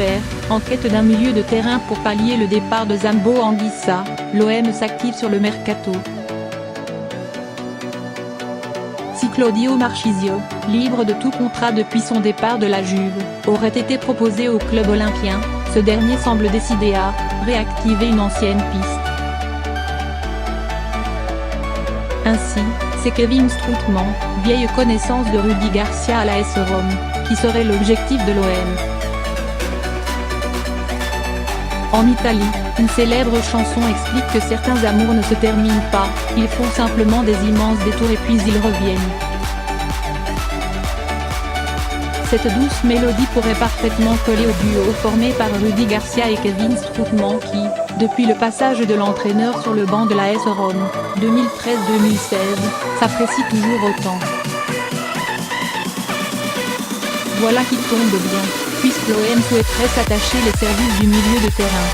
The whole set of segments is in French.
transfert, en quête d'un milieu de terrain pour pallier le départ de Zambo Anguissa, l'OM s'active sur le mercato. Si Claudio Marchisio, libre de tout contrat depuis son départ de la Juve, aurait été proposé au club olympien, ce dernier semble décidé à réactiver une ancienne piste. Ainsi, c'est Kevin Strootman, vieille connaissance de Rudi Garcia à l'AS Rome, qui serait l'objectif de l'OM. En Italie, une célèbre chanson explique que certains amours ne se terminent pas, ils font simplement des immenses détours et puis ils reviennent. Cette douce mélodie pourrait parfaitement coller au duo formé par Rudi Garcia et Kevin Strootman qui, depuis le passage de l'entraîneur sur le banc de l'AS Rome, 2013-2016, s'apprécie toujours autant. Voilà qui tombe bien, puisque l'OM souhaiterait s'attacher les services du milieu de terrain.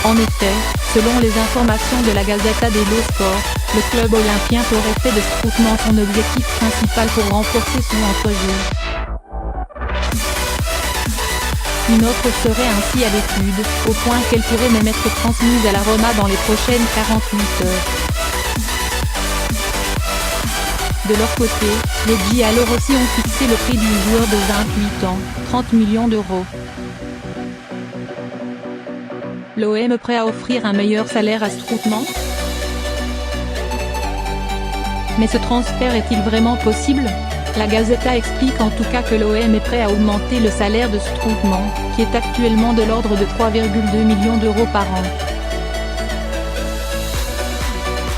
En effet, selon les informations de la Gazzetta dello Sport, le club olympien aurait fait de Strootman son objectif principal pour renforcer son entre-jeu. Une offre serait ainsi à l'étude, au point qu'elle pourrait même être transmise à la Roma dans les prochaines 48 heures. De leur côté, les Giallorossi ont fixé le prix du joueur de 28 ans, 30 millions d'euros. L'OM prêt à offrir un meilleur salaire à Strootman? Mais ce transfert est-il vraiment possible? La Gazzetta explique en tout cas que l'OM est prêt à augmenter le salaire de Strootman, qui est actuellement de l'ordre de 3,2 millions d'euros par an.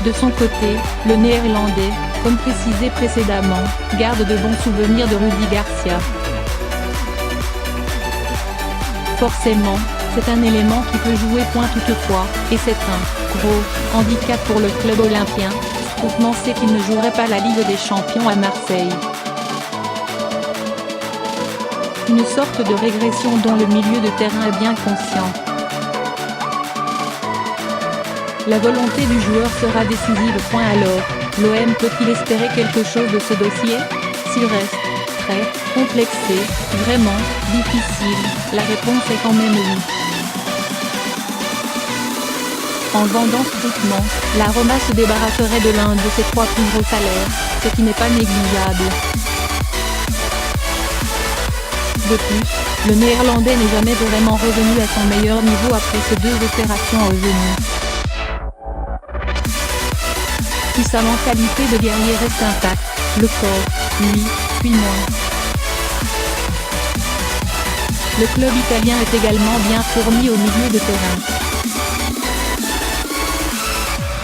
De son côté, le Néerlandais, comme précisé précédemment, garde de bons souvenirs de Rudi Garcia. Forcément, c'est un élément qui peut jouer point toutefois, et c'est un gros handicap pour le club olympien. Strootman sait qu'il ne jouerait pas la Ligue des Champions à Marseille. Une sorte de régression dont le milieu de terrain est bien conscient. La volonté du joueur sera décisive. Alors, l'OM peut-il espérer quelque chose de ce dossier? S'il reste très complexé, vraiment difficile, la réponse est quand même oui. En vendant Strootman, la Roma se débarrasserait de l'un de ses 3 plus gros salaires, ce qui n'est pas négligeable. De plus, le Néerlandais n'est jamais vraiment revenu à son meilleur niveau après ses 2 opérations au genou. Si sa mentalité de guerrier reste intacte, le corps, lui, suit moins. Le club italien est également bien fourni au milieu de terrain.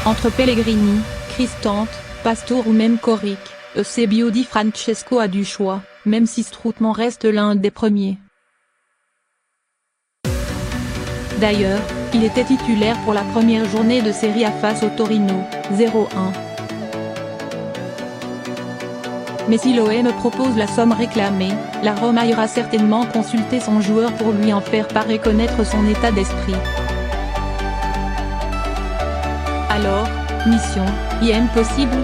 Entre Pellegrini, Cristante, Pastore ou même Coric, Eusebio Di Francesco a du choix, même si Strootman reste l'un des premiers. D'ailleurs, il était titulaire pour la première journée de Serie A face au Torino, 0-1. Mais si l'OM propose la somme réclamée, la Roma ira certainement consulter son joueur pour lui en faire part et connaître son état d'esprit. Alors, mission, IM possible?